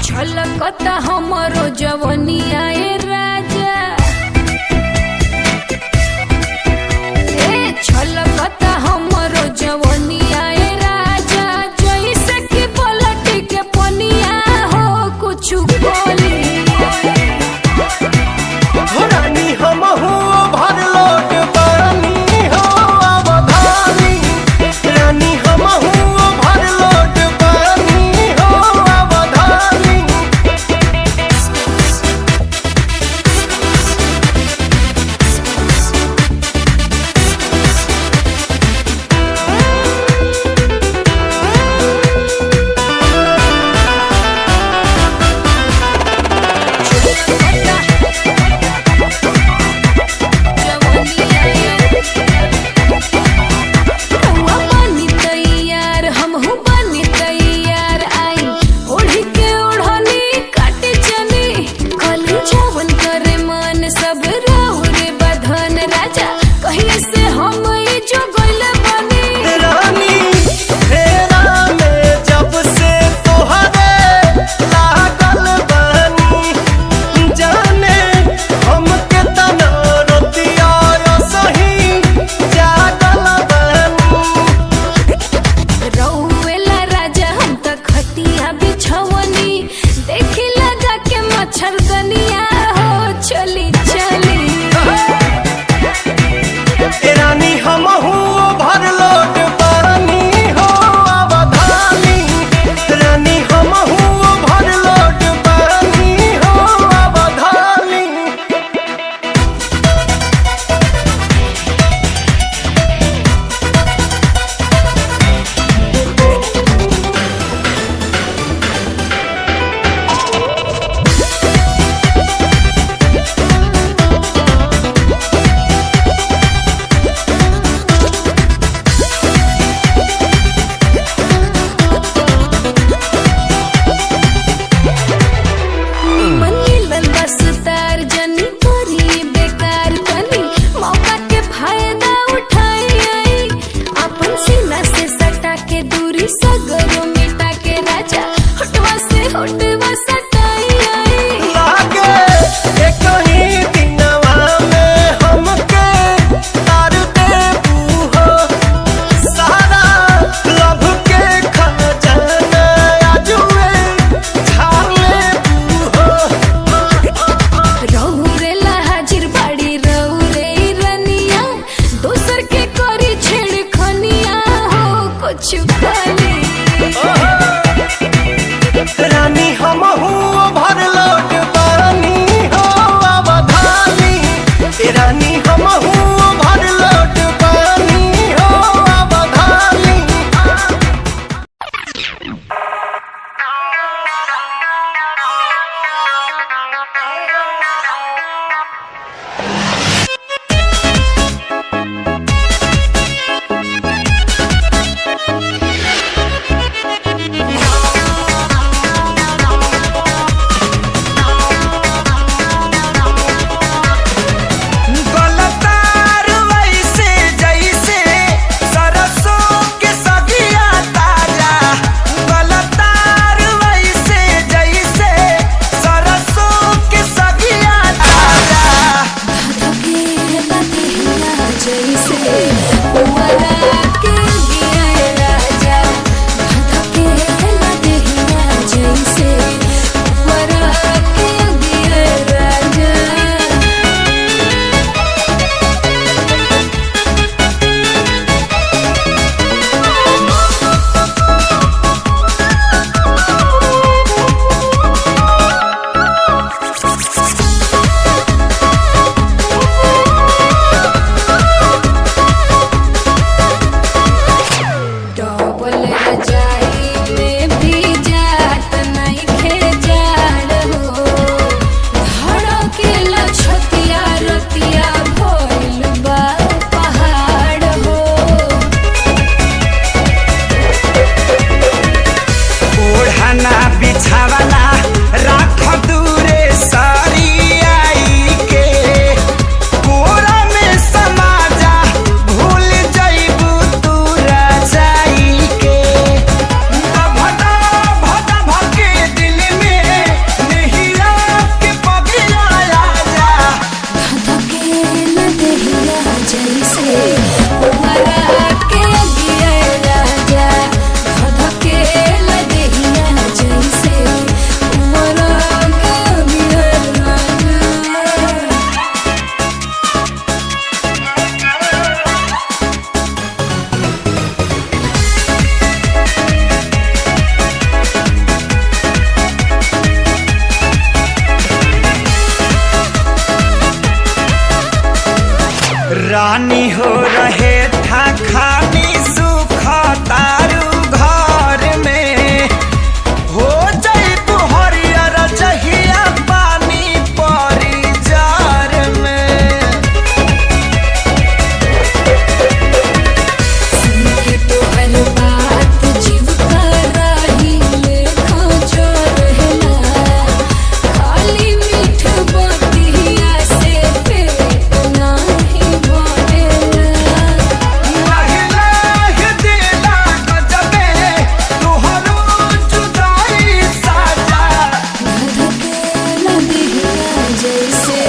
छलकता हमरो जवनिया ए राजा, छलकता हमरो जवनिया ए राजा, जैसे कि पलट के पनिया हो कुछ बोली। रानी हमहू भर लोट पानी हो अवधानी, रानी हमहू भर लोट पानी हो अवधानी। सब राहु रे बधन राजा, कहिए से हम जो गइल बनी। रानी फेरा में जब से तोहरे लागल बनी, जाने हमके तना रतिया सही जागल बनी। रउएला राजा हम त खटिया बिछवनी, देखी लगा के मच्छरदनिया हो चली चली। रानी हमहू भर लोट पानी हो अवधानी, रानी हमहू भर लोट पानी हो अवधानी। रानी हो रहे था खानी सुख तारू घर में हो जाई हरियर जहिया पानी परी जार में। सुन के तोहर बात जीव का राही लेखा जो रहला, खाली मीठ बतिया से पेट नाही भरेला। लाहि लाहि दिला गजबे तोहरो जुदाई साजा। धधकेला दिहिया जैसे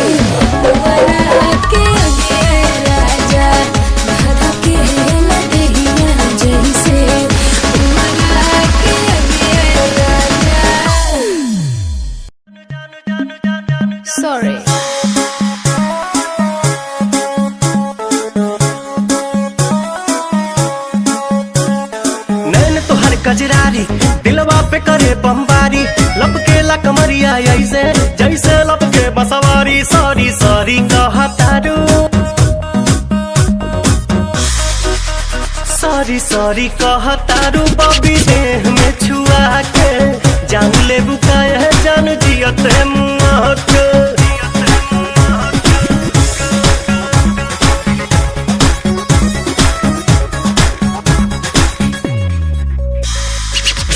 पुअरा के अगे राजा, धधकेला दिहिया जैसे पुअरा के अगे राजा। Sorry. नैन तोहर कजरारी दिलवा पे करे बमबारी, लपके ला कमरिया ऐसे जैसे लपके बसवारी। सॉरी सॉरी कहतारू, सॉरी सॉरी कहतारू बबी देह में छुआ के जान ले बुकाए जान जियते मुआ के।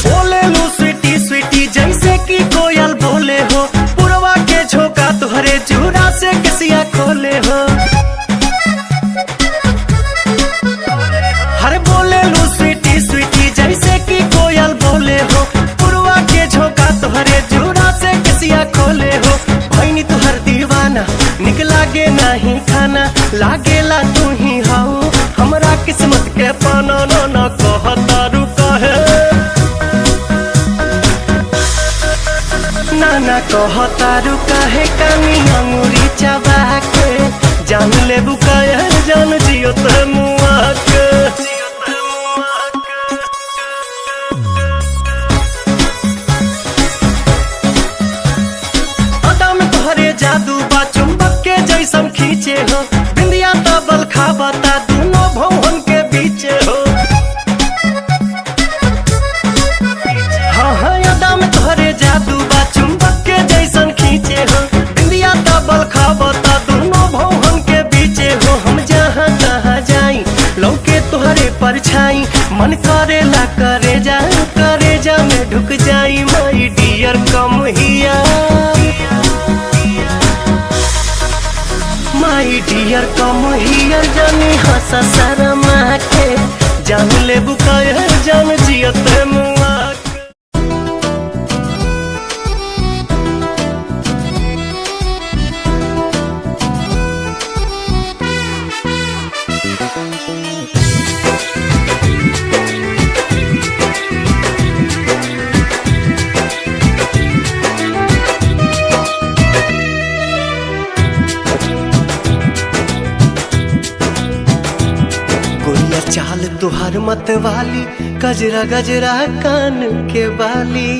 बोले लो स्वीटी स्वीटी जैसे कि कोयल बोले हो, पुरवा के झोंका तुहरे चूड़ा से किसिया खोले हो। हर बोले लो स्वीटी स्वीटी जैसे कि कोयल बोले हो, पुरवा के झोंका तुहरे चूड़ा से किसिया खोले हो। भैनी तुहर दीवाना निक लागे नहीं खाना, लागेला तू ही हाउ हमरा किस्मत के पाना। न कहतारू कहे नाना कहतारू काहे कानी अंगूरी चबा के जान ले बुकाया जान जियो ते मुआ के। अदा में तोहरे जादू बा चुंबक के जैसन खींचे हो, बिंदिया तबल खाबता दोनों भवन के बीचे हो। हाँ हाँ अदा में तोहरे जादू बा चुंबक के जैसन खींचे हो, बिंदिया तबल खाबता दोनों भवन के बीचे हो। हम जहाँ तहाँ जाई लौके तोहरे परछाई, मन करेला करे जा में ढुक जाई। माई डियर कम हिया, माई डियर कम हियर जानी हंसा शर्मा के जान ले बुकाया जान जियते मुआ के। गोरिया चाल तुहार मत वाली, गजरा गजरा कान के बाली।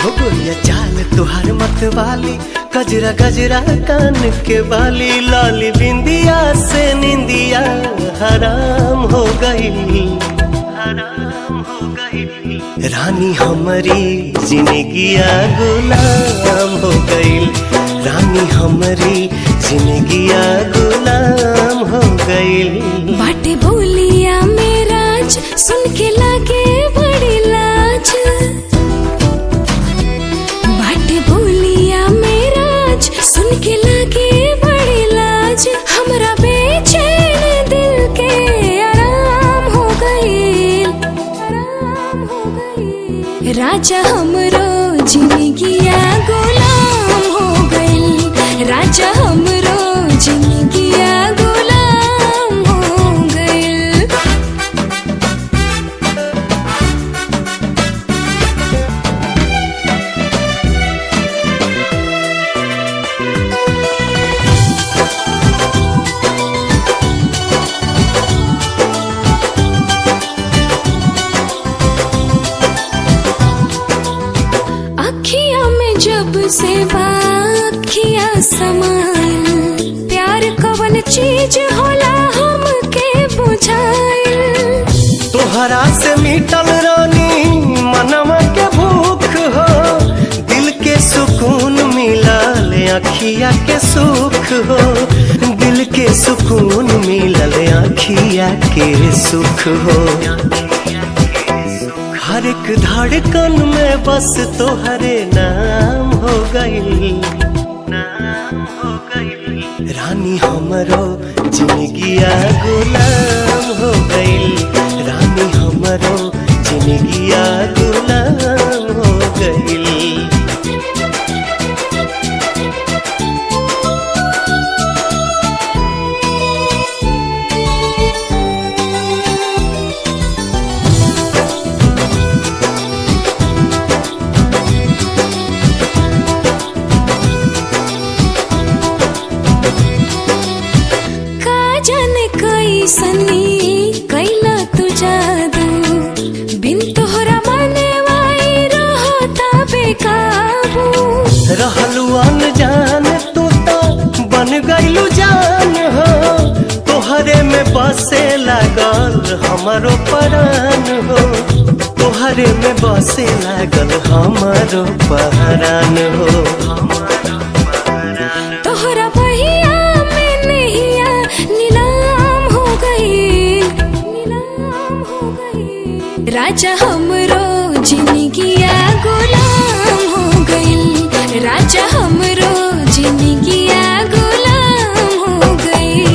हो गोरिया चाल तुहार मत वाली, गजरा गजरा कान के बाली। लाली बिंदिया से निंदिया हराम हो गई, हराम हो गई। रानी हमारी जिंदगिया गुलाम हो गई, रानी हमारी जिंदगिया गुलाम हो गई। बाटे बोलिया मेराज सुन के लागे बड़ी लाज, बाटे बोलिया मेराज सुन के लागे बड़ी लाज। हमरा बेचैन दिल के आराम हो गई, आराम हो गई। राजा हमरो जिंदगिया गुलाम हो गई, राजा हमरो जिंदगिया गुलाम हो गई। अखियां में जब से वाखियां चीज होला हमके बुझाइल। तोहरा से मिटल रानी मनवा के भूख हो, दिल के सुकून मिलल अखिया के सुख हो, दिल के सुकून मिलल अखिया के सुख हो। हर एक धड़कन में बस तोहरे नाम हो गइल, रानी हमरो जिंदगिया गुलाम हो गइल, रानी हमरो जिंदगिया गुलाम हो गइल। सनी कैला तू जादू, बिन तोहरा मने वाई रहता बेकाबू। रहलू अनजान तू तो बन गइलू जान हो, तोहरे में बसे लागल हमारो परान हो, तोहरे में बसे लागल हमारो परान हो। तोहरा बहिया में नैया नीलाम हो गई, नीलाम हो गई। राजा हमरो जिंदगिया गुलाम हो गई, राजा हमरो जिंदगिया गुलाम हो गई।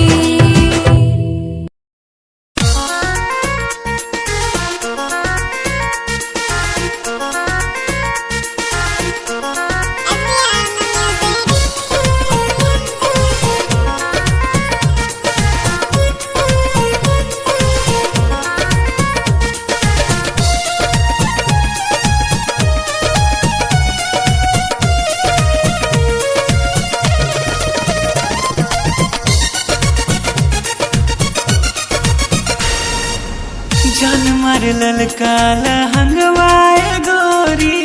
जान मार ललका लहंगवाए गोरी,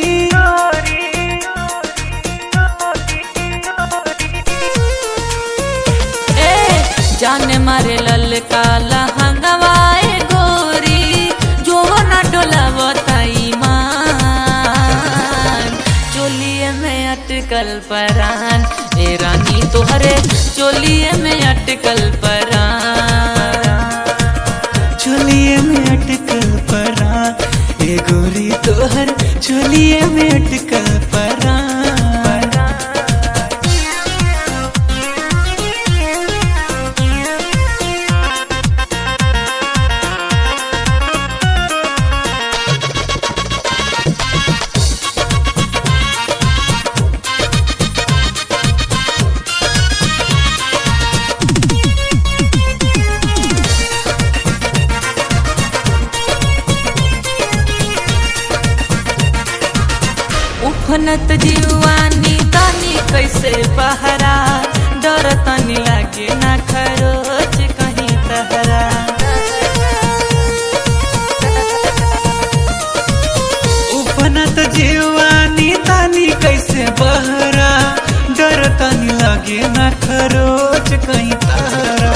जान मारे ललका लहंगवाए गोरी, जो न डोलावताई मान, चोलिए में अटकल परान, ए रानी तोहरे चोलिए में अटकल परान, चोलिए में अटकल परान, ए गोरी तोहर चोलिए में अटकल परान। उफनत जीवानी तानी कैसे बहरा, डर तनी लागे ना खरोच कहीं तहरा। उफनत जीवानी तानी कैसे बहरा, डर तनी लागे ना खरोच कहीं तहरा।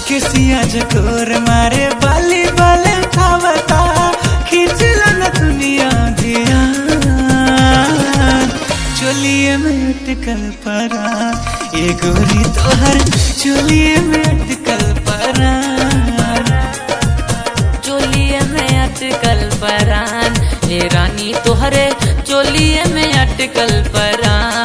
किसिया जकोर मारे बाली बाले खावता, खींचला न दुनिया दिया, चोलिए में अटकल परान, ये गोरी तोहर चोलिए में अटकल परान, चोलिए में अटकल परान, ए रानी तोहरे चोलिए में अटकल परान।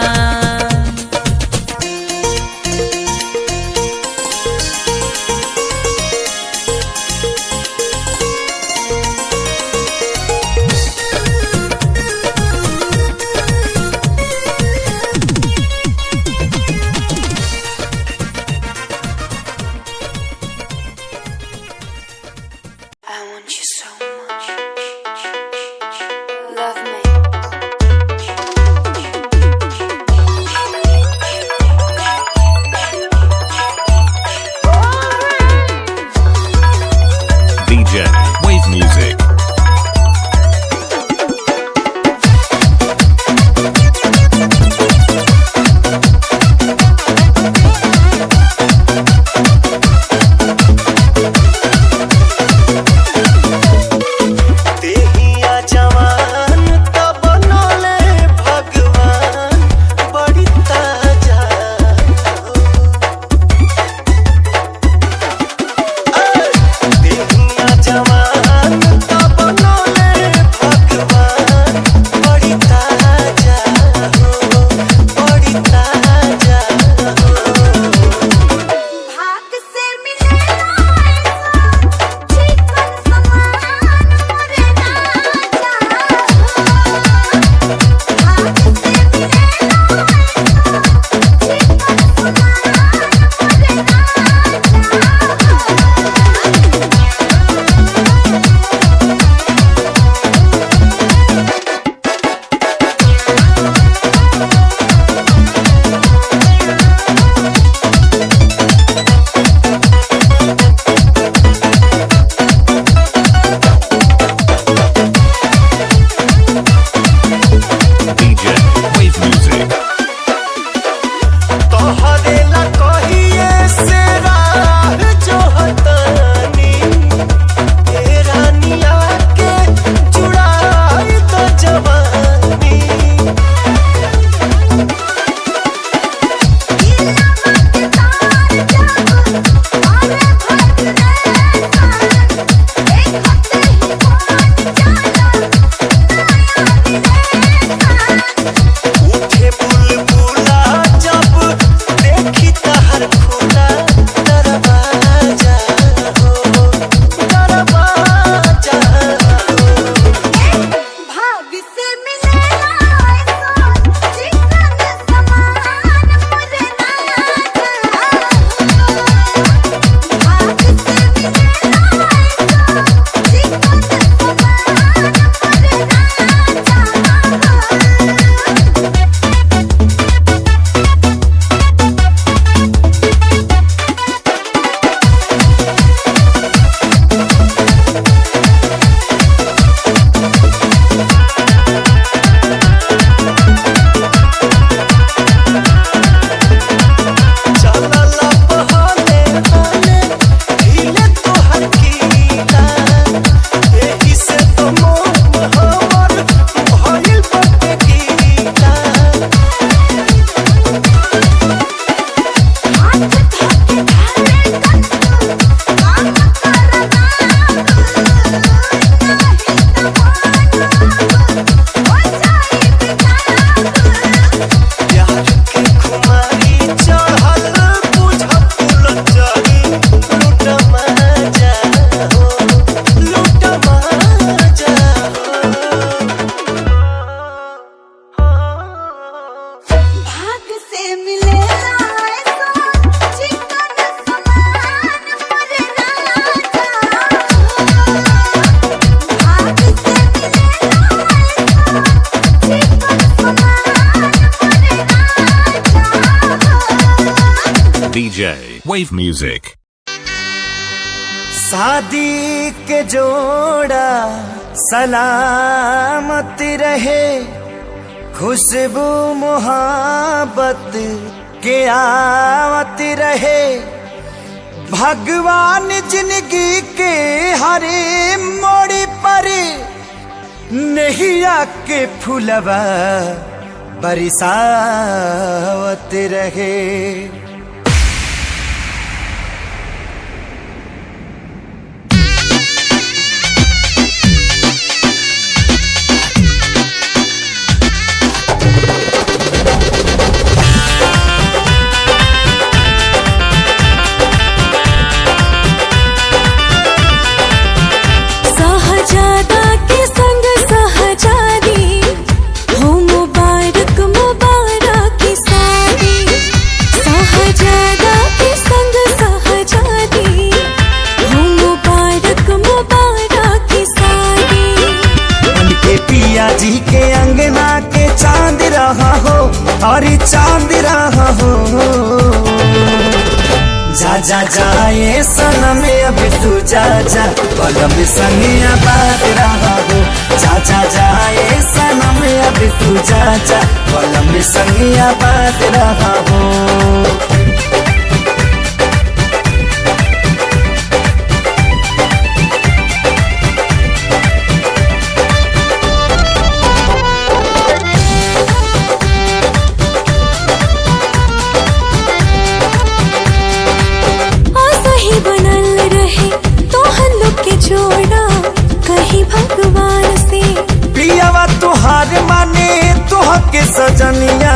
Wave music. शादी के जोड़ा सलामत रहे, खुशबू मोहब्बत के आवत रहे। भगवान जिंदगी के हरे मोड़ पर नैया के फुलवा बरसावत रहे। जी के अंगना के चांद रहा हो और चांद रहा हो। जा जा जाए सनम अब तू जा जा, कलम संगिया बात रहा हो। जा जा जाए सनम अब तू जा जा, कलम संगिया बात रहा हो। भगवान से पियावा तुहार माने तुह के सजनिया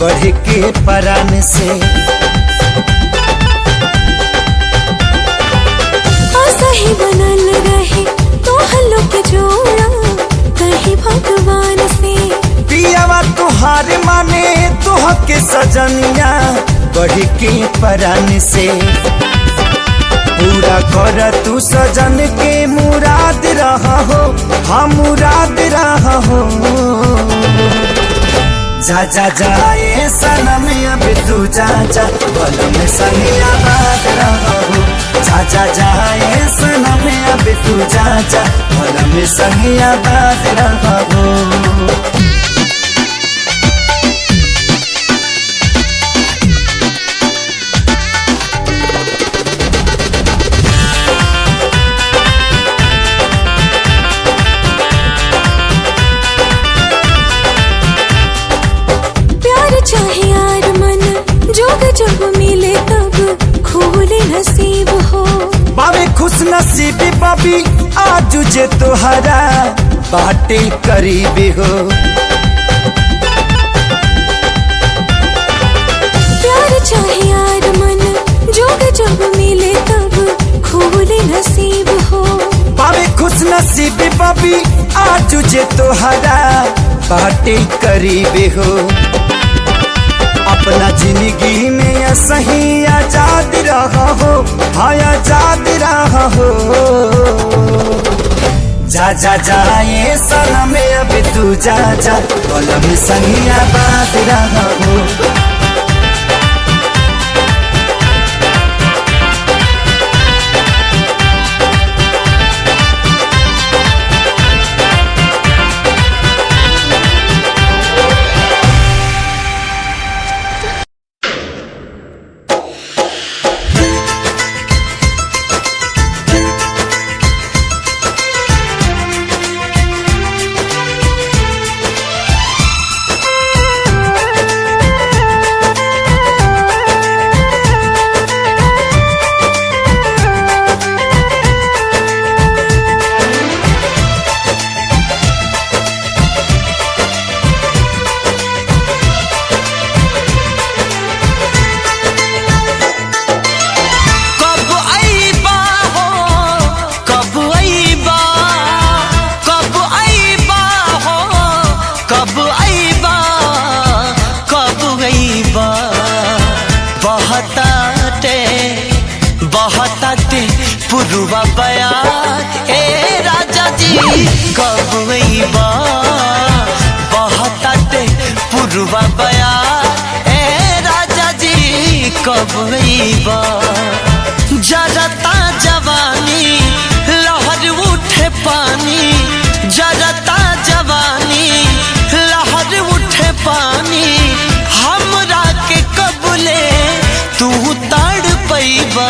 बढ़ के परान से। सही बनल रहे तो हल्लो के जोड़ा कहीं भगवान से। पियावा तुहार माने तुह के सजनिया बढ़ के परान से। पूरा कर तू सजन के मुराद रहा हो, हाँ मुराद रहा हो। जा जा जाए सनम अब तू जा जा, कलम संगिया बात रहा हो। जा जा जाए सनम अब तू जा जा, कलम संगिया बात रहा हो। चाहे यार मन जोग जब मिले तब खोले नसीब हो। बाबे खुश नसीबी बाबी आज जे तोहरा बाटे करीब हो। प्यार चाहे यार मन जोग जब मिले तब खोले नसीब हो। बाबे खुश नसीबी बाबी आज जे तोहरा बाटे करीब हो। अपना जिंदगी में सही आजाद रहा हो, हाँ आजाद रहा हो। जा जा जाए सनम अब तू जा जा, कलम संगिया बात रहा हो। बहताते पुरुवा बया ए राजा जी कब बा बहताते पुरुवा बया ए राजा जी कब अइबा जरता जवानी लहर उठे पानी जरता जवानी लहर उठे पानी हमरा के कबले तू ताड़ पैबा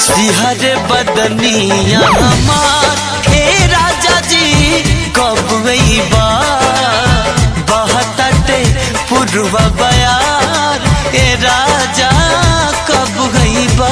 सिहर बदनिया हमार हे राजा जी कब अइबा बहतटे पुरवा बयार ए राजा कब अइबा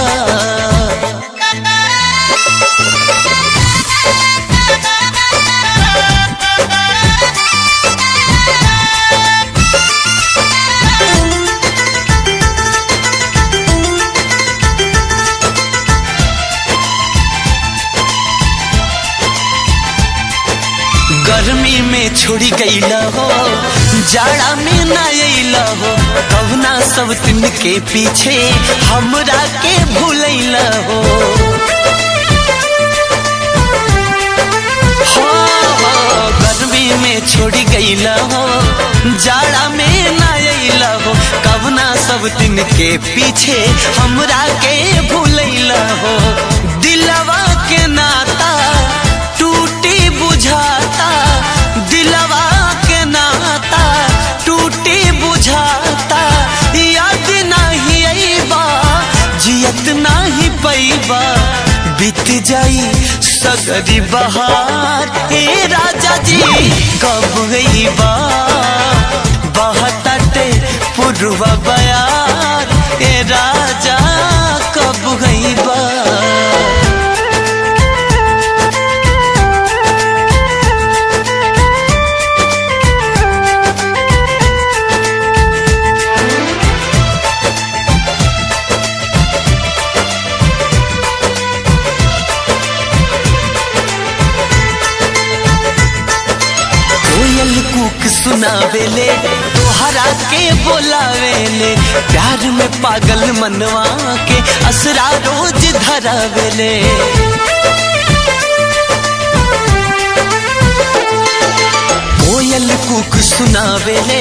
गर्मी में छोड़ी गईला हो जाड़ा में ना अइला हो कहुना सब दिन के पीछे हमरा के भूलैला हो गर्मी में छोड़ी गईला हो जाड़ा में ना अइला हो कहुना सब दिन के पीछे हमरा के भूलैला हो दिलवा के नाता टूटी बुझाता दिलवा के नाता टूटी बुझाता याद नहीं अइबा जियत नहीं पैबा बीत जाई सगरी बहार हे राजा जी कब अइबा बहतटे पुरवा बयार हे राजा कब अइबा कोयल कूक सुनावेले तोहरा के बोलावेले प्यार में पागल मनवा के असरा रोज धरावेले कोयल कूक सुनावेले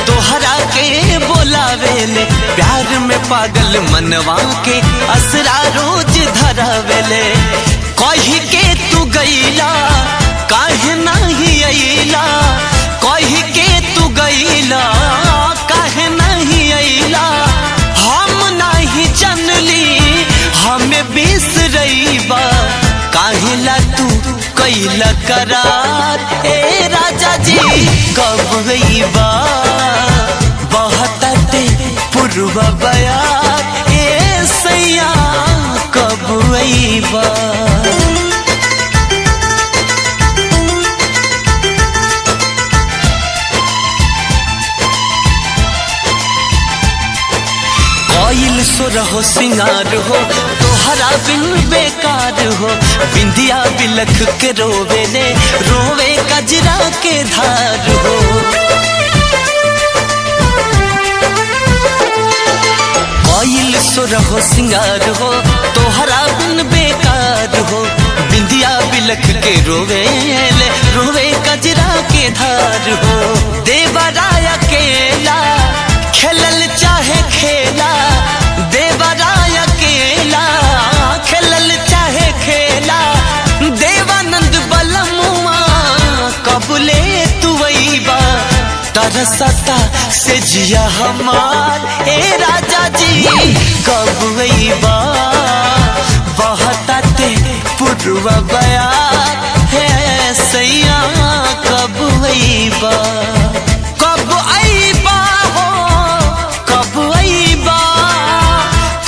तोहरा के बोलावेले प्यार में पागल मनवा के असरा रोज धरावेले कही के तू गईला काहे नहीं अइला कही के तू गईला काहे नहीं अइला हम नहीं जानली हमें बिसरइबा काहे ला तू कैला करार ए राजा जी कब अइबा बहतटे पुरवा बयार ए सैया कब अइबा कोयल सुर हो सिंगार हो तोहरा बिन बेकार हो बिंदिया बिलख के रोवेले रोवे कजरा के धार हो कोयल सुर हो सिंगार हो तोहरा बिन बेकार हो बिंदिया बिलख के रोवेले रोवे कजरा के धार हो देवराय अकेला खेलल चाहे खेला देवराय अकेला खेलल चाहे खेला देवानंद बलमुआ कबले तू अइबा तरसता से जिया हमार ए राजा जी कब अइबा बहतटे पुरवा बयार है सैया कब अइबा कब अइबा हो कब अइबा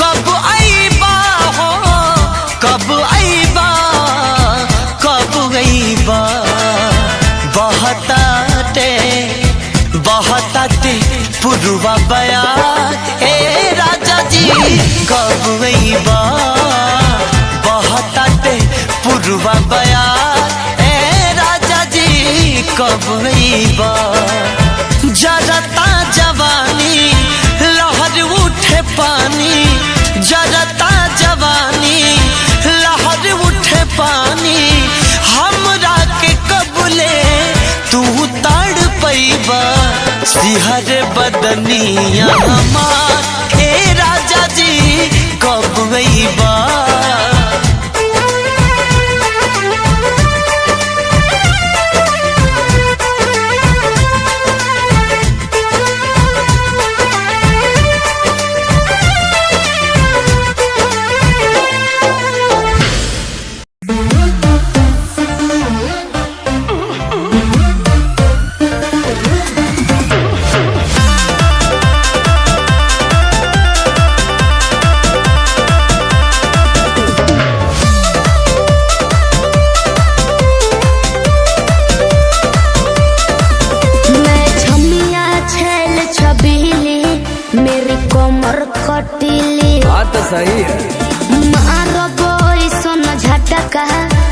कब अइबा हो कब अइबा कब अइबा बहतटे पुरवा बयार ए राजा जी कब अइबा बहतटे पुरवा बयार ए राजा जी कब अइबा जरता जवानी लहर उठे पानी जरता जवानी लहर उठे पानी हमरा के कबले तू ताड़ पैबा सिहर बदनिया हमार हे राजा जी जइबा। सही है मारो बोई सोन झटका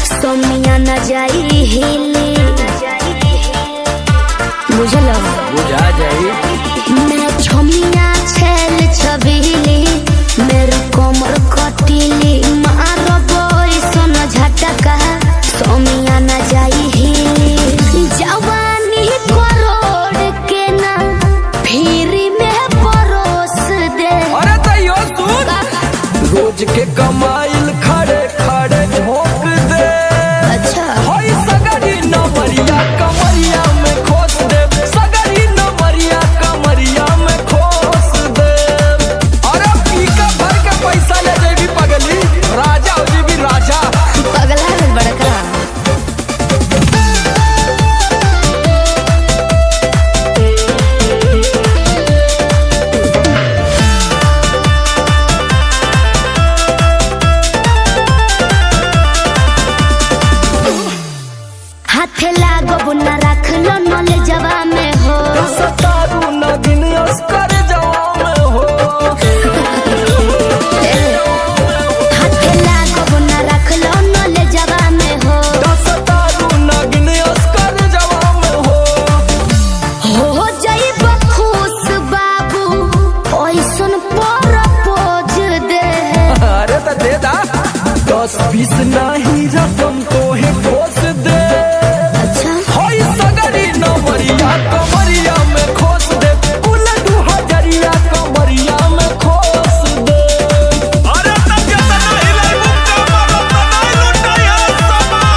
सोमिया न जाई हिली बुझलो बुझा जाई। मैं छोमिया छेल छबीली मेरी कोमर कटीली मारो बोई सोन झटका सोमिया न जाई हिली जवानी करोड़ के ना फिरी में परोस दे। अरे तैयो सुन रोज के कमाइल खड़े खड़े झोंक दे। अच्छा होई सगरी नमरिया कमरिया में खोस दे। सगरी नमरिया कमरिया में खोस दे। अरे पीका भर के पैसा ले जेबी पगली राजा हो जेबी राजा। पगला है बड़का हाथे लागो बुना रख लो नले जवा में हो सतारू नगिन अस्कर जवा में हो। हाथे लागो बुना रख लो नले जवा में हो सतारू नगिन अस्कर जवा में हो जाई बखुश बाबू ओइसन पर पोज दे। अरे तो दे दा 10-20 नहीं रकम तो है खोस दे। अच्छा होई सगरी नमरिया कमरिया में खोस दे। उलट हजरिया कमरिया में खोस दे। अरे तब जतना हिलाई मुक्का मारो तना लुटाया समान।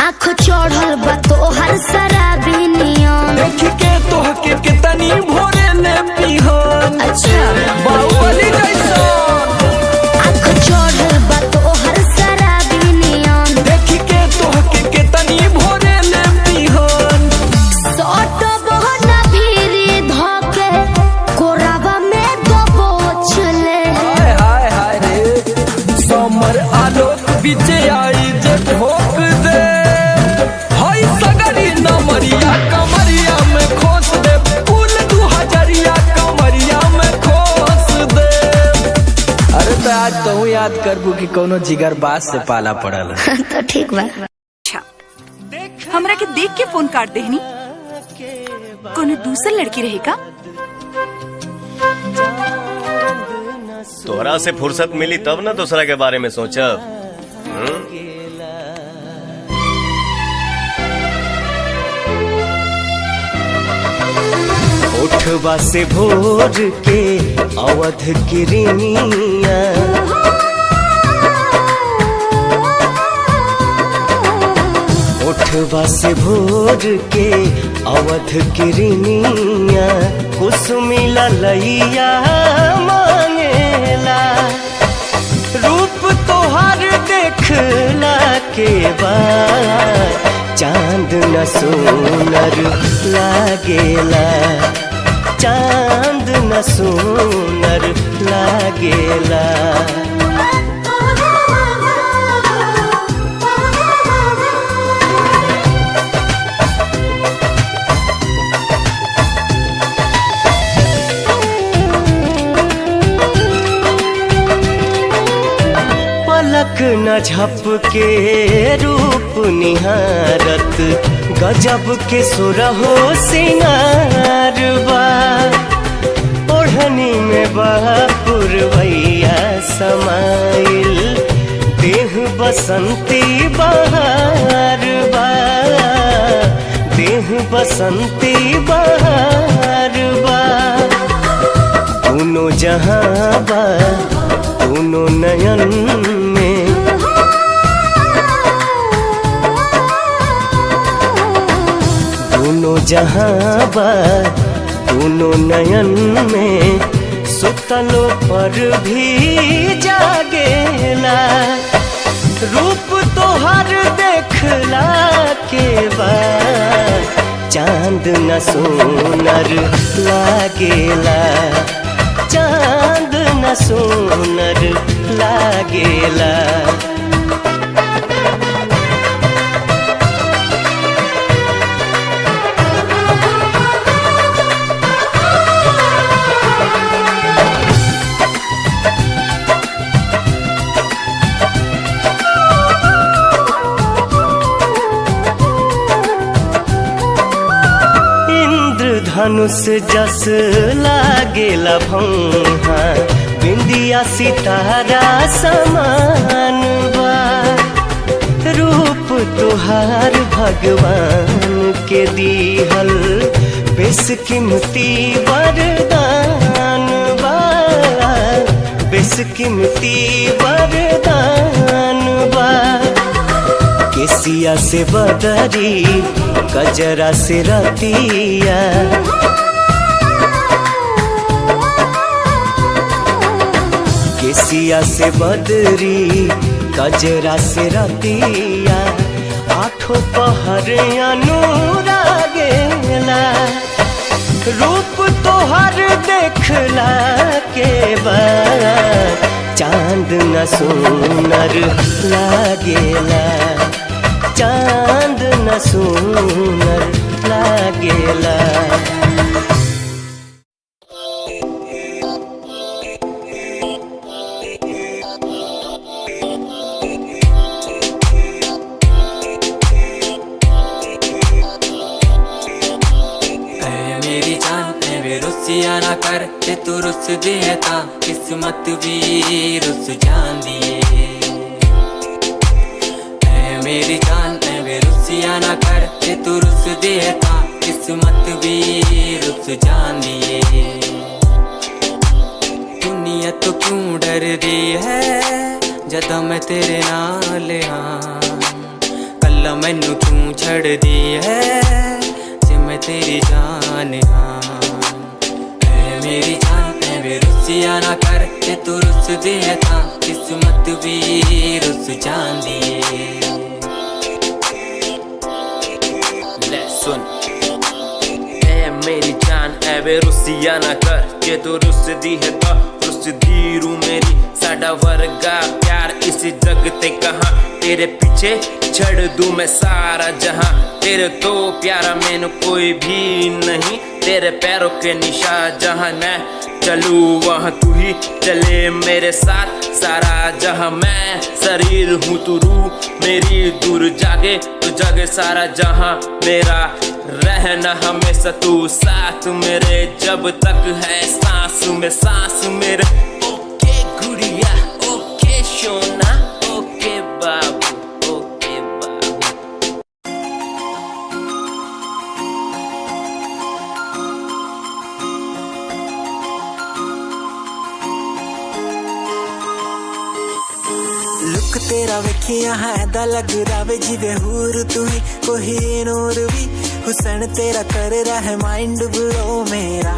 आँख चढ़ल बा तोहर शराबी नियन। देख के तोहके कितनी भोरे ने पिहन। अच्छा बाहुबली जैसा आँख चढ़ल बा तोहर शराबी नियन। देख के तोहके कितनी भोरे ने पिहन। सट बहना भीरी धके कोरावा में दबोच ले। हाय हाय हाय रे समर आलोक बीच आई जे ठोक दे। हाय सगरी नमरिया कमरिया में खोस दे। फूल 2000 कमरिया में खोस दे। अरे तो आज तो याद करबू कि कोनो जिगर बात से पाला पड़ल। तो ठीक बा अच्छा हमरा के देख के फोन काट देहनी कोनो दूसर लड़की रहेगा। तोहरा से फुर्सत मिली तब ना दूसरा के बारे में सोचब। उठवा से भोर के अवध किरनिया उठवा से भोर के अवध किरनिया कुसुमी ललैया मांगेला रूप तोहर देखला के बाद चांद न सोनर लागेला चांद न सोनर लागेला। पलक न झपके रूप निहारत गजब के सुरहो सिंगार बा। ओढ़नी में पुरवैया समाइल देह बसंती बहार बसंती बहार बा दोनों जहां बा दोनों नयन में दोनों जहां बा दोनों नयन में सुतलो पर भी जागेला रूप तोहर देखला के बाद चांद न सोनर लागेला चांद न सोनर लागेला धनुष जस लागेला भौहा बिंदिया सितारा समान बा रूप तुहार भगवान के दीहल बेशकीमती वरदान बा बेशकीमती वरदान बा केसिया से बदरी गजरा से रतिया केसिया से बदरी गजरा से रतिया आठों पहर अनुरागेला रूप तोहर देखला के बाद चांद न सोनर लागेला चांद न सोनर लागेला मेरी जान में रुसिया ना कर ते तू रुस देता किस्मत भी रुस जान दिए मेरी जान में रुसिया ना कर ते तू रुस देता किस्मत भी रुस जान दिए दुनिया तो क्यों डर रही है जदा मैं तेरे नाल हाँ कल मैनू क्यों छड़ दी है मैं तेरी जान हाँ मेरी जान में रुसिया ना कर ते तू रुस देता किस्मत भी रुस जान दिए ले सुन मेरी जान एवे रुसिया ना कर के तू रुस दी है तो रुस दी रू मेरी साडा वर्गा प्यार इस जग ते कहाँ तेरे पीछे छड़ दूं मैं सारा जहां तेरे तो प्यारा मैंने कोई भी नहीं तेरे पैरों के निशान जहां मैं चलूं वहां तू ही चले मेरे साथ सारा जहां मैं शरीर हूँ तू रूह मेरी दूर जागे तू जागे सारा जहां मेरा रहना हमेशा तू साथ मेरे जब तक है सांस में सांस मेरे ओके गुड़िया ओके सोना ओके बाबू ओके बाबू लुक तेरा वेखिया है दा लग रावे जिवे हूर तू ही कोई नूर भी हुसैन तेरा कर रहा है माइंड ब्लो मेरा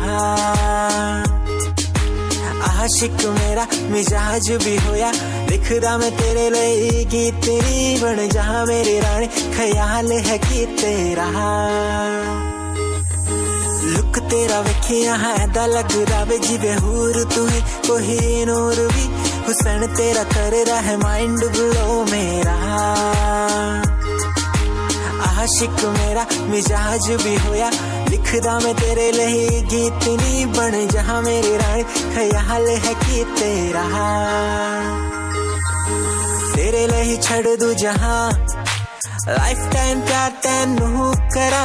आशिक मेरा मिजाज भी होया लिखदा मैं तेरे लिए गीत तेरी बन जा मेरी रानी ख्याल है कि तेरा लुक तेरा वेखिया है दा लग रावे जिवे हूर तू ही कोई नूर भी हुसैन तेरा कर रहा है माइंड ब्लो मेरा आशिक मेरा मिजाज भी होया लिखदा मैं तेरे लिए गीत नी बन जहां मेरी रानी ख्याल है कि तेरा तेरे लिए छड़ दूं जहां लाइफ टाइम प्यार तैनू करा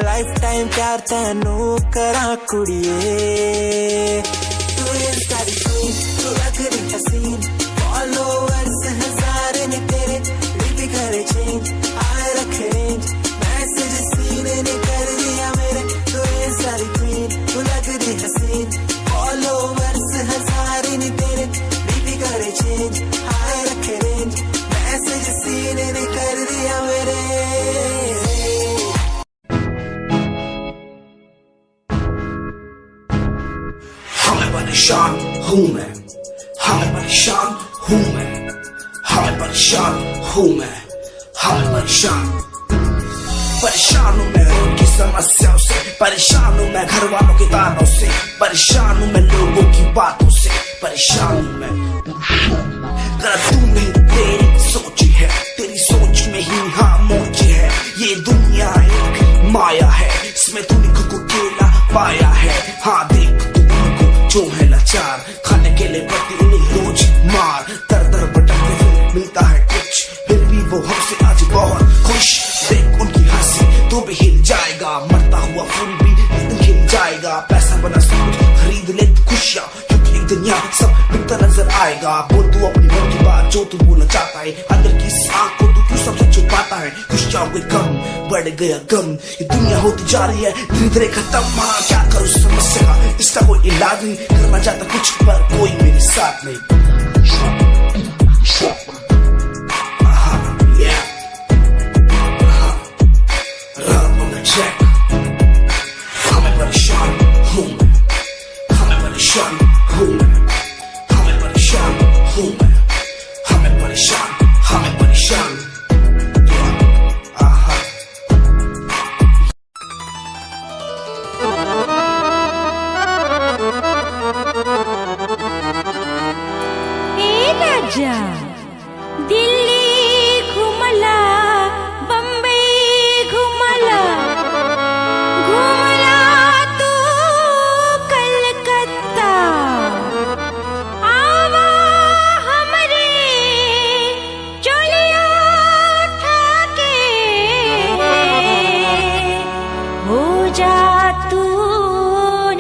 लाइफ टाइम प्यार तैनू करा कुड़िए तू इंस्टा दी क्वीन तू लग रही हसीन फॉलोअर्स हजार ने तेरे लिपि करे चेंज आए रखे रेंज मैसेज सीन ने कर दिया हाँ मैं परेशान हूँ मैं, हाँ मैं परेशान हूँ मैं, हाँ मैं परेशान हूँ मैं, हाँ मैं परेशान हूँ मैं उनकी समस्याओं से, परेशान हूँ मैं घर वालों के तानों से, परेशान हूँ मैं लोगों की बातों से, परेशान हूँ मैं। गलत तू नहीं तेरी सोच है, तेरी सोच में ही हाँ मोच है। ये दुनिया एक माया है, इसमें तूने खुद को अकेला पाया है। हाँ देख तू उनको जो है लाचार, खाने के लिए पड़ती उन्हें रोज मार। दर दर भटकते फिर मिलता है कुछ, फिर भी वो हमसे आज बहुत खुश। देख उनकी हंसी तो भी हिल जाएगा, मरता हुआ फूल भी एक दिन खिल जाएगा। पैसा बना सब कुछ खरीद ले खुशियाँ, क्योंकि एक दिन यहाँ सब बिकता नजर आएगा। बोल तू अपनी मन की बात जो तू बोलना चाहता है, अंदर की इस आँख को तू क्यों सबसे छुपाता है। खुशियाँ हुए कम बढ़ गया गम, ये दुनिया होती जा रही है धीरे धीरे खत्म। हाँ क्या करूँ समस्या का, इसका कोई इलाज नहीं, करना चाहता कुछ पर कोई मेरे साथ नहीं। दिल्ली घुमला, बम्बई घुमला, घुमला तू कलकत्ता। आवा हमरे चोलिया उठा के, हो जा तू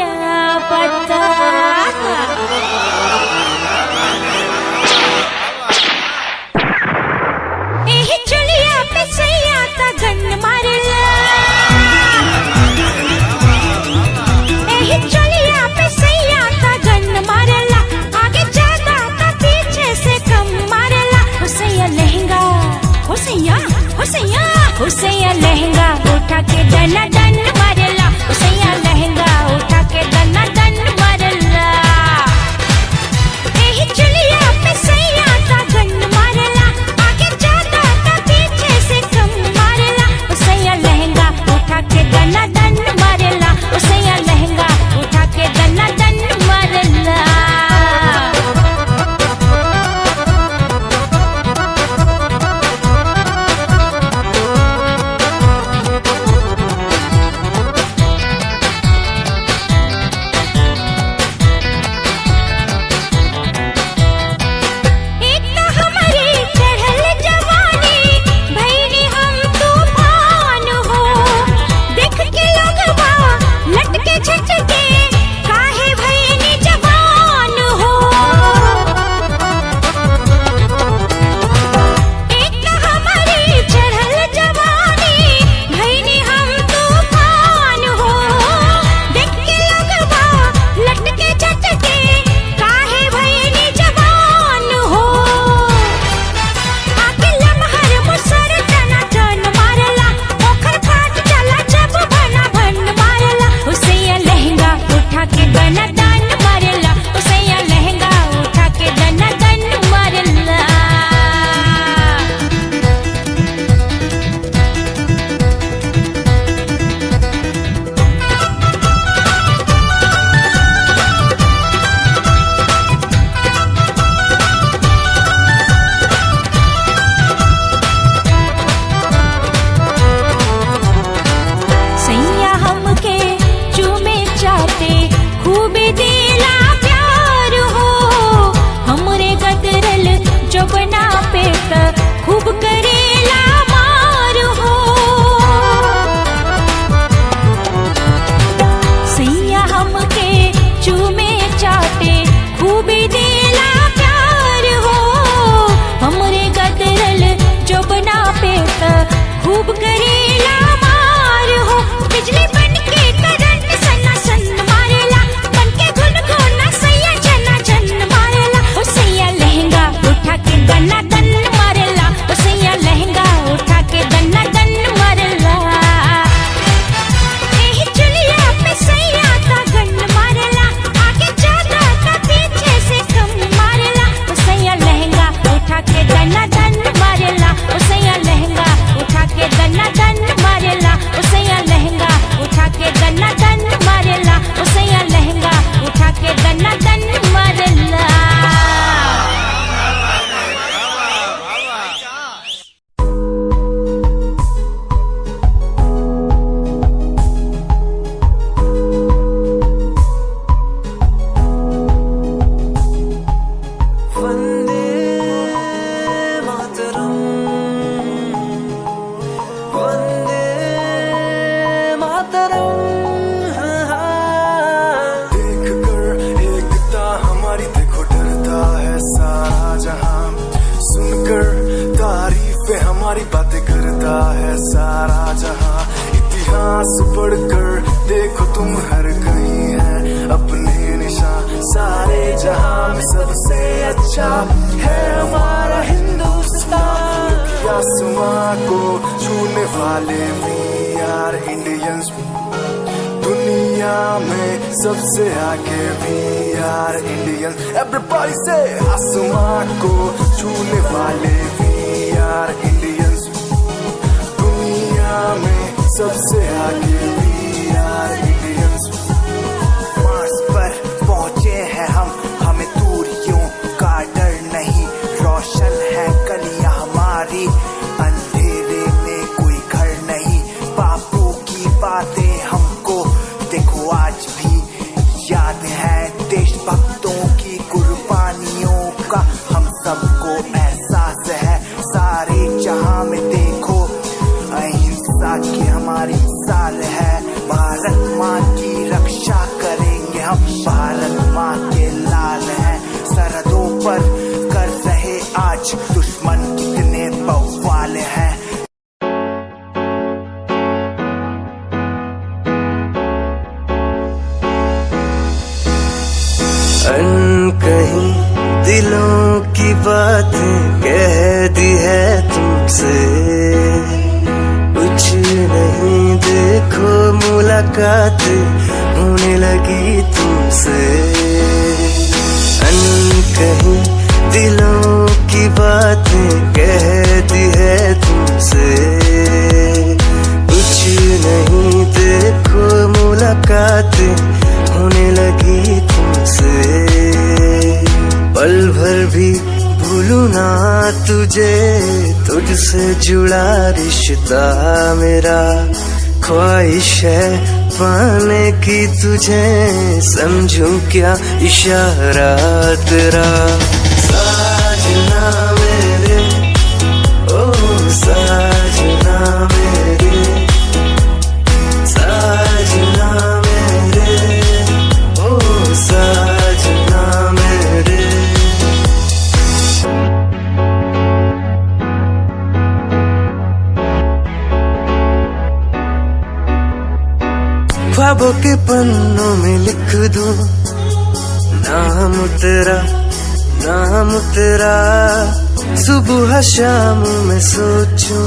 ना पता। सांस पढ़कर देखो तुम हर कहीं है अपने निशान, सारे जहां में सबसे अच्छा है हमारा हिंदुस्तान। आसमां को छूने वाले वी आर इंडियंस, दुनिया में सबसे आगे वी आर इंडियंस। एवरीबॉडी से आसमां को छूने वाले वी आर इंडियंस, दुनिया में सबसे आगे वी आर इंडियंस। मार्स पर पहुंचे हैं हम, हमें दूरियों का डर नहीं, रोशन है गलियां हमारी, अंधेरे में कोई घर नहीं। बापू की बातें हमको देखो आज भी याद है, देशभक्तों की कुर्बानियों का हम सबको एहसास है। सारे जहां में देखो अहिंसा की हमारी साल है, भारत माँ की रक्षा करेंगे हम, भारत माँ के लाल हैं। सरहदों पर कर रहे आज दुश्मन कितने बवाल हैं। कहीं दिलों की बातें कह दी है तुमसे, कुछ नहीं देखो मुलाकात होने लगी तुमसे। कहीं दिलों की बातें कह दी है तुमसे, कुछ नहीं देखो मुलाकात होने लगी तुमसे। पल भर भी भूलू ना तुझे, तुझसे जुड़ा रिश्ता मेरा, ख्वाहिश है पाने की तुझे, समझूं क्या इशारा तेरा। साजना मेरे ओ साजना मेरे, साजना मेरे ओ साजना मेरे। ख्वाबों के पन्नों में लिख दूं नाम तेरा, नाम तेरा, सुबह शाम में सोचूं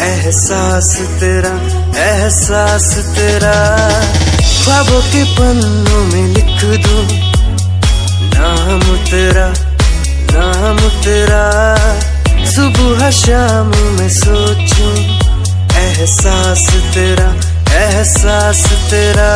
एहसास तेरा, एहसास तेरा। ख्वाबों के पन्नों में लिख दूं नाम तेरा, नाम तेरा, सुबह शाम में सोचूं एहसास तेरा, एहसास तेरा।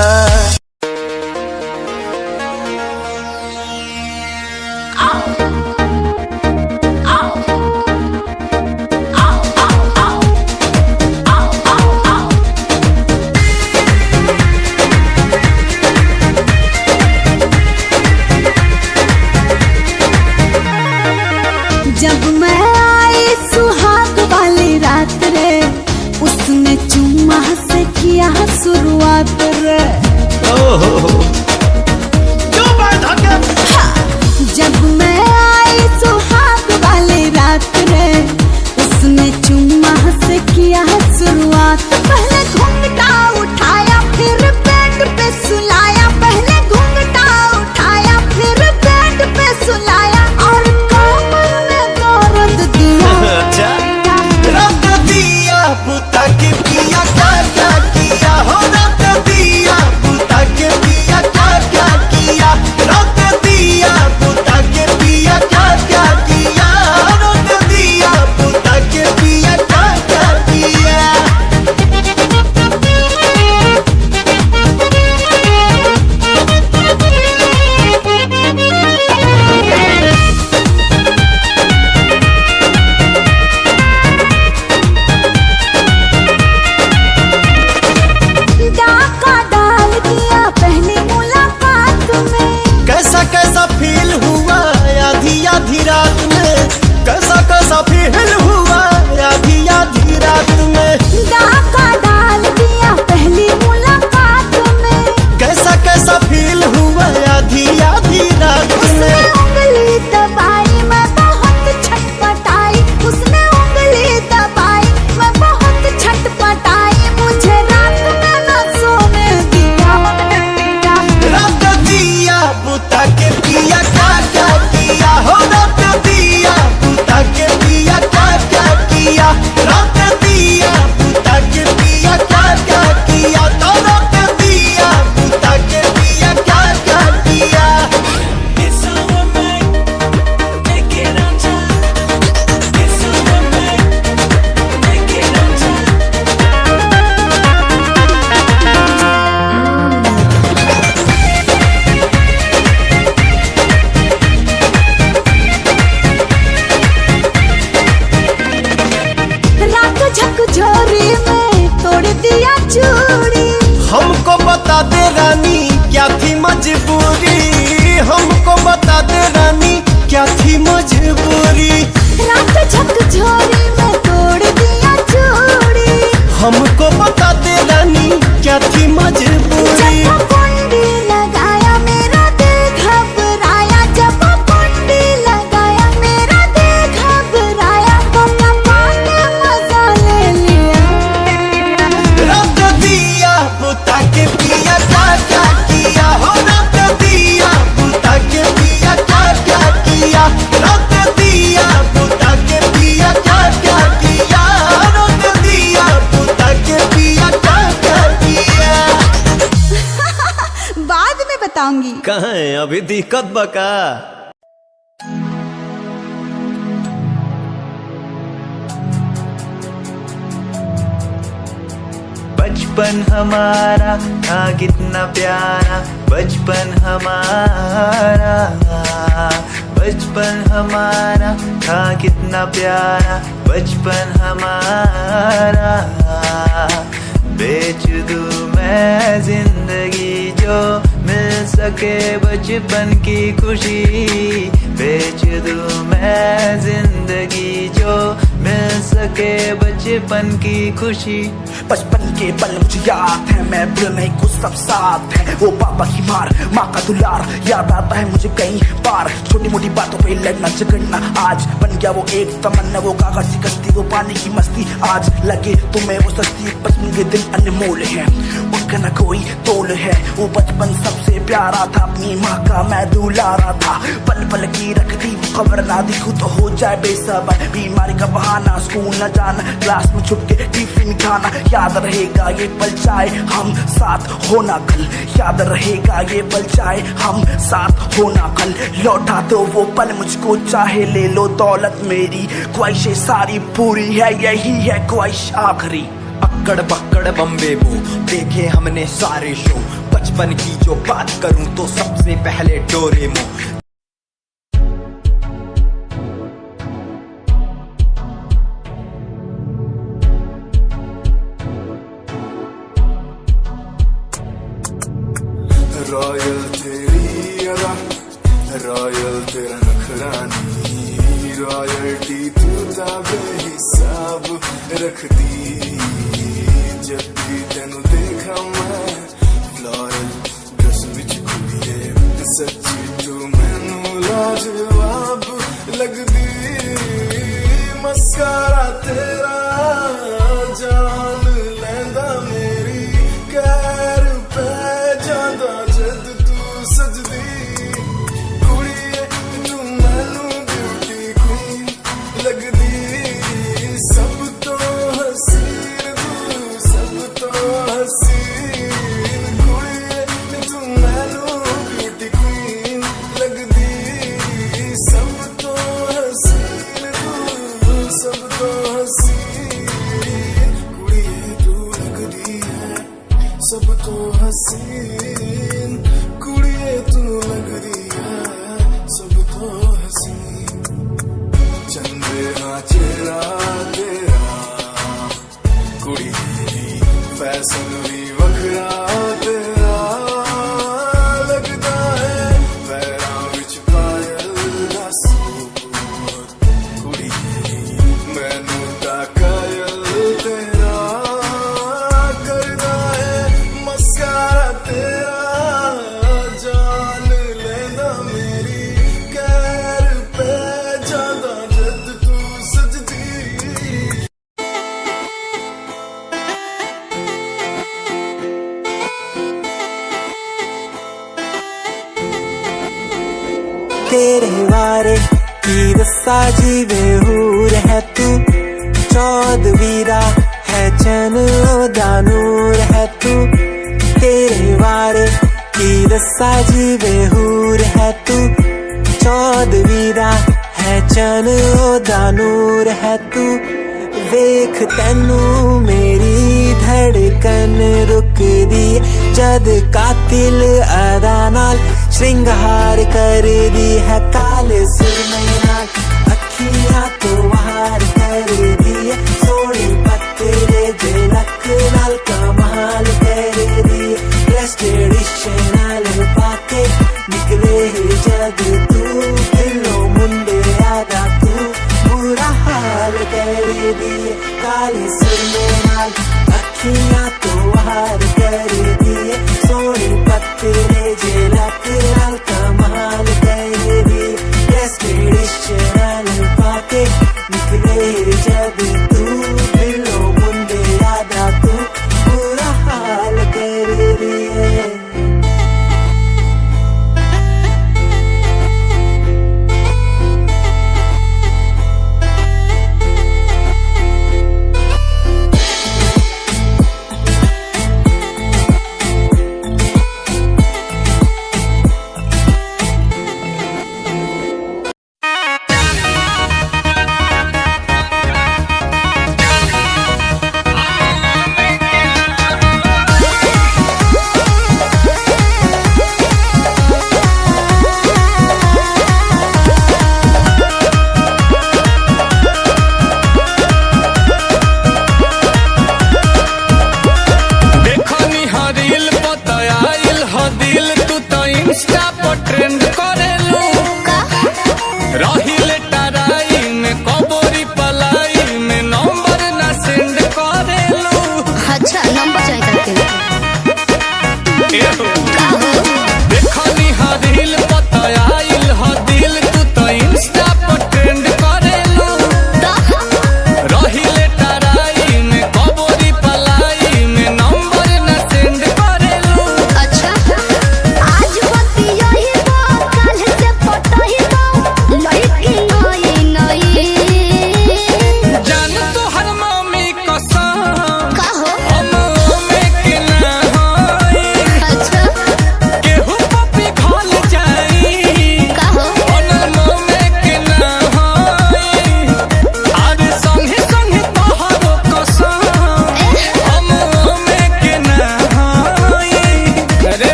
जब मैं आई सुहाग वाली रात रे, उसने चुम्मा से किया शुरुआत रे। जब मैं आई सुहाग वाली रात रे, उसने चुम्मा से किया शुरुआत। पहले घूंघटा उठाया फिर बेड पे सुलाया, पहले घूंघटा उठाया फिर बेड पे सुलाया, और कमर में दर्द दिया। रख दिया बुता के पिया क्या क्या किया, हो रख दिया बुता के पिया क्या क्या किया, रख दिया बुता के पिया क्या क्या किया, रख दिया बुता के पिया क्या क्या किया। डाका डाल दिया पहली मुलाकात में, कैसा कैसा फील हुआ आधी आधी रात में, कैसा कैसा फील हुआ आधी आधी रात में। डाका डाल दिया पहली मुलाकात में, कैसा कैसा फील हुआ आधी आधी रात उसने में। उंगली दबाई मैं बहुत छटपटाई, उसने उंगली दबाई मैं बहुत छटपटाई, मुझे रात में के पिया क्या क्या किया हो रात दिया बुता के पिया क्या क्या किया रात दिया बुता के पिया क्या क्या किया तो रात दिया बुता के पिया क्या क्या किया रात झकझोरी में तोड़ दिया चूड़ी। हमको बता दे रानी क्या थी मजबूरी हमको बता दे रानी क्या थी मजबूरी रात झकझोरी में तोड़ दिया चूड़ी। हमको बता दे रानी क्या थी मजबूरी जब कुंडी लगाया मेरा दिल घबराया जब कुंडी लगाया मेरा दिल घबराया तो पापा ने मजा ले लिया। रात दिया बुता के पिया क्या क्या किया हो रात दिया बुता के पिया क्या क्या किया रात दिया बुता के पिया क्या क्या किया रात दिया बुता के पिया क्या क्या किया बाद में बताऊंगी। कहाँ है अभी दिक्कत बका बचपन हमारा था कितना प्यारा बचपन हमारा बचपन हमारा था कितना प्यारा बचपन हमारा बेच दूं मैं जिंदगी जो मिल सके बचपन की खुशी बेच दूं मैं जिंदगी जो मिल सके बचपन की खुशी बचपन के पल मुझे याद है मैं भूल नहीं कुछ सब साथ है वो पापा की मार माँ का दुलार याद आता है मुझे कई बार छोटी मोटी बातों पे लड़ना झगड़ना आज बन गया वो एक तमन्ना वो कागज की कश्ती वो पानी की मस्ती आज लगे तुम्हें वो सस्ती बचपन के दिन अनमोल है उनका न कोई तोल है वो बचपन सबसे प्यारा था अपनी माँ का मैं दुलारा था पल पल की रखती वो खबर ना दिखू तो हो जाए बेसबर बीमारी का बहाना स्कूल न जाना क्लास में छुप के टिफिन खाना याद रहेगा ये पल चाहे हम साथ होना कल याद रहेगा ये पल चाहे हम साथ होना कल लौटा दो वो पल मुझको चाहे ले लो दौलत मेरी ख्वाहिशें सारी पूरी है यही है ख्वाहिश आखिरी अक्कड़ बक्कड़ बम्बे वो देखे हमने सारे शो बचपन की जो बात करूं तो सबसे पहले डोरेमो रॉयल तेरी अदा रॉयल तेरा नखरानी रॉयल्टी तू बेहिसाब रखती जब भी तेनू देखा मैं फ्लोरल ड्रेस विच कुड़िए सच्ची तू मैनू लाजवाब लगदी मस्कारा तेरा जान लैंदा मेरी कैर पे जांदा जद तू सजदी कुड़िए तू मैनू ब्यूटी क्वीन लगदी सब तो हसीन तू सब तो हसीन कुड़िए तू मैनू ब्यूटी क्वीन लगदी सब तो हसीन तू सब तो हसीन कुड़िए तेरे वारे की दसा जीवे हूर है तू, चौदवीरा है चन ओदा नूर है तू, तेरे वारे की दसा जीवे हूर है तू, चौदवीरा है चन ओदा नूर है तू। वेख तैनू मेरी धड़कन रुक दी जद कातिल अदा नाल श्रृंगार कर दी है, काले सुरमई नाल अखियां तो वार कर दी है, सोनी पत्तरे झलक नाल कमाल कर दी, ड्रेस ट्रेडिशनल पाके निकले जग तू, दिलों मुंडे आदा तू बुरा हाल कर दी, काले सुरमई नाल अखियां तो वार कर दी, सोनी पत्तरे झलक नाल कमाल कर दी, ड्रेस ट्रेडिशनल पाके निकले जग तू, दिलों मुंडे आदा तू बुरा हाल कर दी।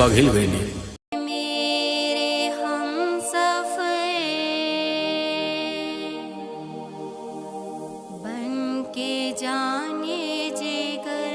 पघिल गई। मेरे हमसफर बन के जाने जिगर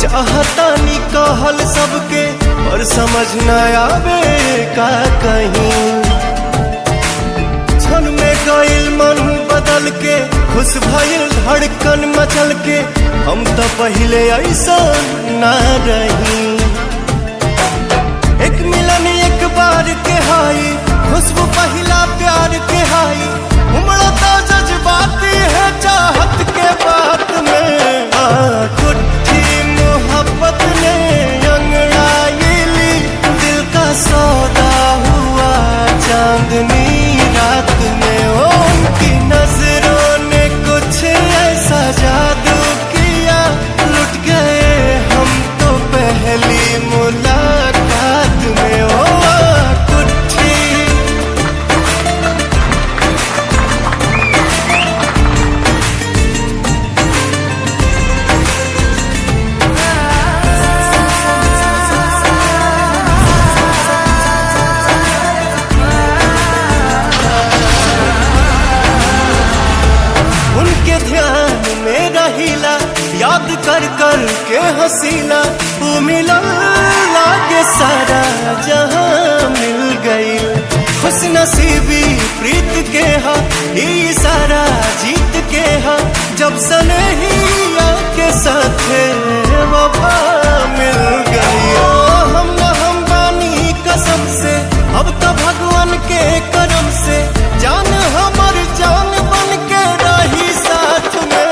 चाहतानी कहल सबके पर समझ न आवे का कहीं क्षण में गइल मन बदल खुश भइल धड़कन मचल के हम तो पहले ऐसा ना रही। एक मिलन एक बार के हाई खुशबू पहला प्यार के हाई उमड़ा तो जज्बाती है चाहत के बात में उठी मोहब्बत ने अंगड़ाई ली दिल का सौदा हुआ चांदनी रात में। उनकी नजरों ने कुछ ऐसा जादू किया लुट गए हम तो पहली मुलाकात में। ओ कुट्ठी उनके ध्यान में रहीला याद कर कर के हसीला वो मिलन लागे सारा जहां मिल गई। खुश नसीबी प्रीत के हा ई सारा जीत के हा जब सनहिया के साथ वफा मिल गई। हम बानी कसम से अब तो भगवान के करम से जान हमर जान बन के रही साथ में।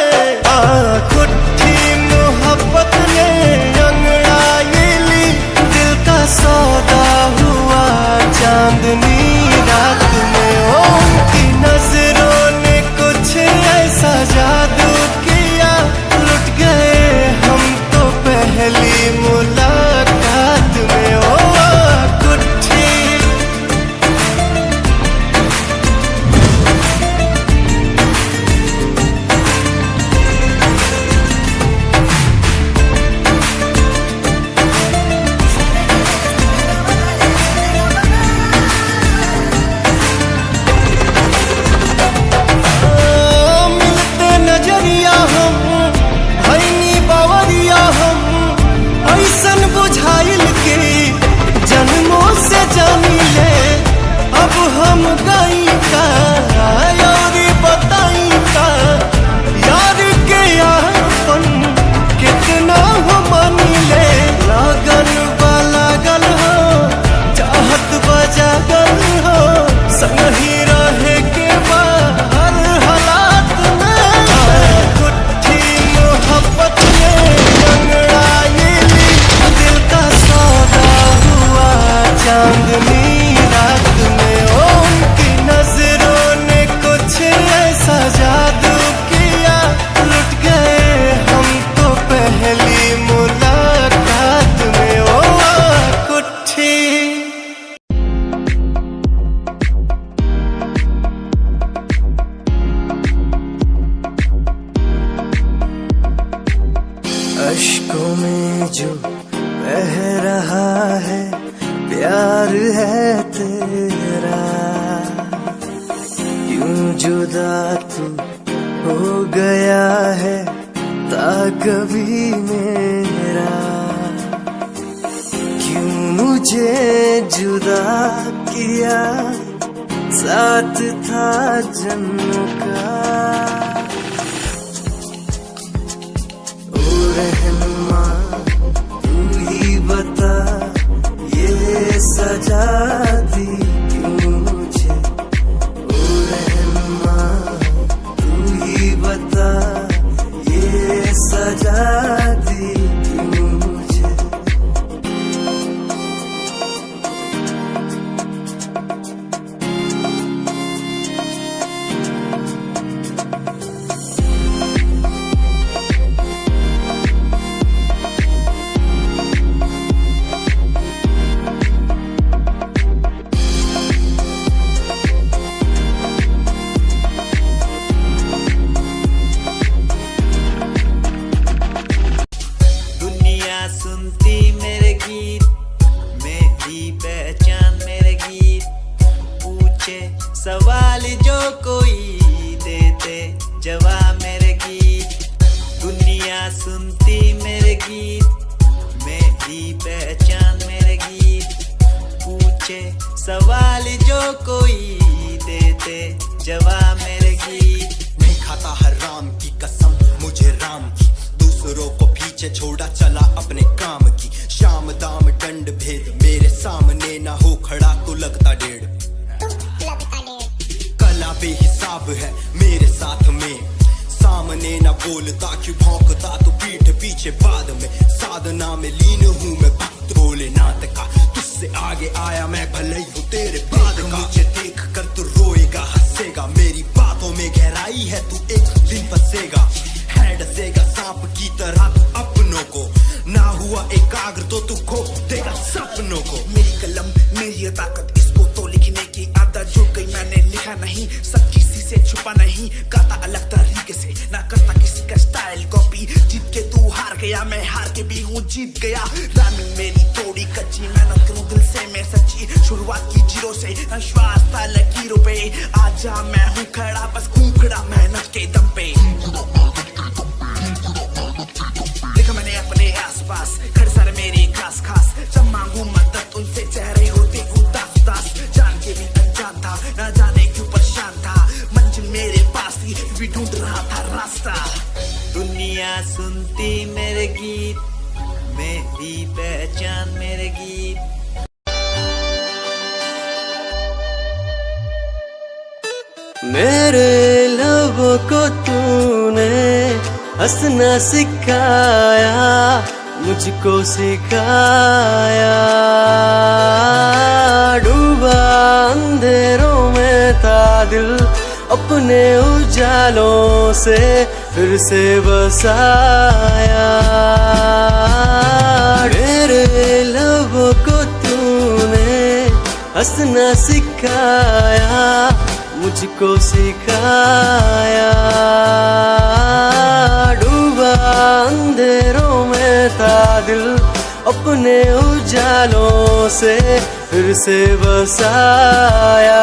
कुट्ठी मोहब्बत ने अंगड़ाई ली दिल का सौदा हुआ चांदनी रात में। उनकी नजरों ने कुछ ऐसा जादू किया लुट गए हम तो पहली मुलाकात में। ओ कुट्ठी मिलते नजरिया हम भैनी बावरिया हम ऐसन बुझाइल के जन्मों से जानी ले अब हम गई का और बताई का यार के यापन कितना हो मानी ले। लगन लागल हो चाहत बजागल हो संगी रहे के बाहर हालात में। कुट्ठी मोहब्बत ने अंगड़ाई ली दिल का सौदा हुआ चांदनी रात में। उनकी नजरों ने कुछ ऐसा जादू किया लुट गए हम तो पहली मुलाकात में। ओ कुट्ठी अश्कों में जो बह रहा है प्यार है तेरा यूं जुदा तू हो गया है ता कभी मेरा क्यों मुझे जुदा किया साथ था जन्मों का। ओ रहनुमा तू ही बता ये सजा दी क्यों मुझे। ओ रहनुमा तू ही बता ये सजा दी क्यों मुझे। सवाल जो कोई देते जवाब मेरे गीत, दुनिया सुनती मेरे गीत, मेरी पहचान मेरे गीत, पूछे सवाल जो कोई देते जवाब मेरे गीत। खाता है राम की कसम मुझे राम की, दूसरों को पीछे छोड़ा चला अपने काम की। शाम दाम दंड भेद मेरे सामने ना हो खड़ा तो लगता डेढ़। कला बेहिसाब है मेरे साथ में, सामने ना बोलता क्यों भौंकता तो पीठ पीछे बाद में। साधना में लीन हूँ मैं भक्त भोलेनाथ का, तुझसे आगे आया मैं भले ही हूँ तेरे बाद का। मुझे देख कर तू रोएगा हंसेगा, मेरी बातों में गहराई है तू एक दिन फंसेगा। है डसेगा सांप की तरह तू अपनों को, ना हुआ एकाग्र तो तू खो देगा सपनों को। मेरी कलम मेरी ये ताकत, इसको तो लिखने की आदत जुड़ गई। मैंने लिखा नहीं सब किसी से छुपा नहीं, गाता अलग तरीके से ना करता किसी का स्टाइल कॉपी। जीत के तू हार गया मैं हार के भी हूँ जीत गया। रामी मेरी थोड़ी कच्ची, मेहनत करूँ दिल से मैं सच्ची। शुरुआत की जीरो से विश्वास था लकीरों पे, आजा मैं हूँ खड़ा बस हूँ खड़ा मेहनत के दम पे। देखा मैंने अपने आसपास खड़े सारे मेरे खास खास, जब मांगू मदद उनसे चेहरे होते उदास उदास। जान के भी अनजान था ना जाने क्यों परेशान था, मंजिल मेरे पास थी भी ढूंढ रहा था रास्ता। दुनिया सुनती मेरे गीत, मेरी पहचान मेरे गीत। मेरे लबों को तूने हंसना सिखाया, मुझको सिखाया। डूबा अंधेरों में था दिल, अपने उजालों से फिर से बसाया। मेरे लबों को तूने हंसना सिखाया, मुझको सिखाया। डूबा अंधेरों में था दिल, अपने उजालों से फिर से बसाया।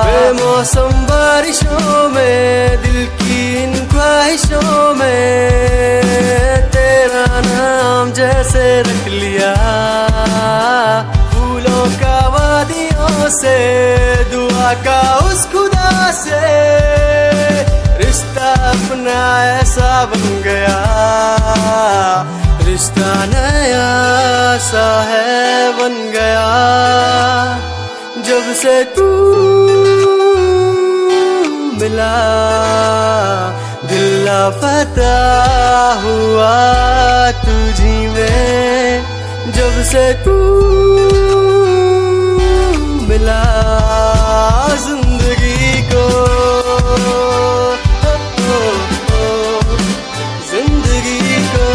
बेमौसम बारिशों में दिल की इन ख्वाहिशों में, तेरा नाम जैसे रख लिया। फूलों का वादियों से दुआ का उस खुदा से, रिश्ता अपना ऐसा बन गया। रिश्ता नया सा है बन गया, जब से तू मिला दिल लापता हुआ तुझी में। जब से तू मिला जिंदगी को, जिंदगी को।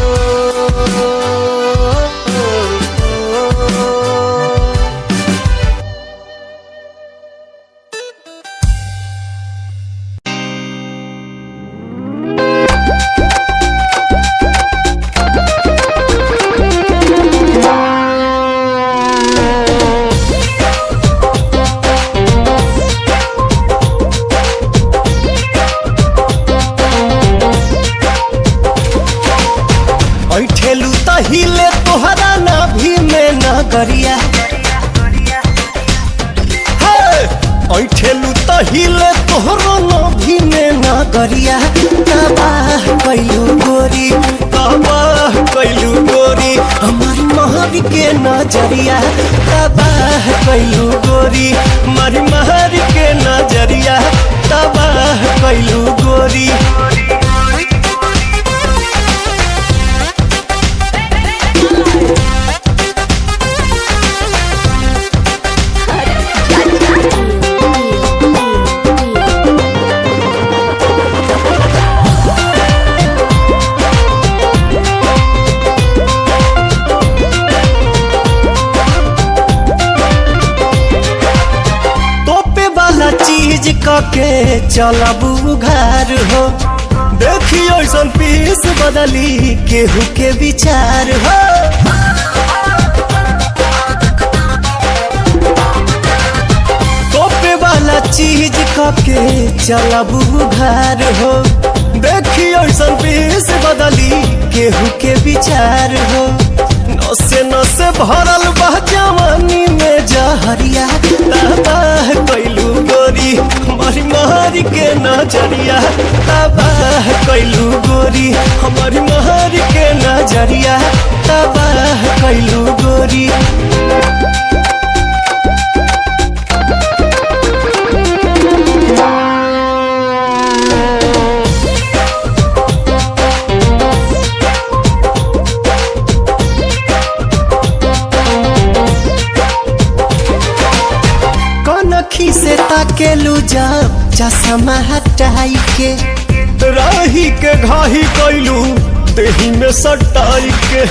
ठेलू तहिले तोहरा ना भी में नगरिया, ठेलू तहिले तोहरा ना भी में नगरिया। तबाह कैलू गोरी, तबाह कैलू गोरी हमारी महर के नजरिया। तबाह कैलू गोरी हमारी महर के नजरिया। तबाह कैलू गोरी। चीज के चलबू घर हो, देखियो ऐसन पीस बदली केहू के विचार हो। तोपे वाला चीज के चलबू घर हो, देखियो ऐसन पीस बदली केहू के विचार हो। नसे नसे भरल बह जवानी में जहरिया। तबाह कैलू गोरी हमारी मारी के नजरिया। कैलू गोरी हमारी महर के नजरिया तबाह कैलू गोरी। कनखी से ताकेलू जब चश्मा हटाई के राही के घाही कैलू देही में सटाई के।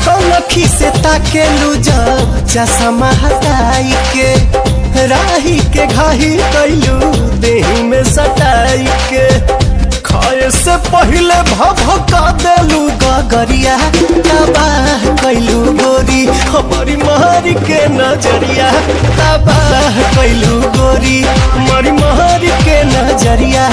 कनखी से ताकेलू जब चश्मा हटाई के राही के घाही कैलू देही में सटाई के। खाए से पहले भभका देलू गगरिया तबाह कैलू गोरी हमारी महरी के नजरिया तबाह कैलू गोरी हमारी महरी के नजरिया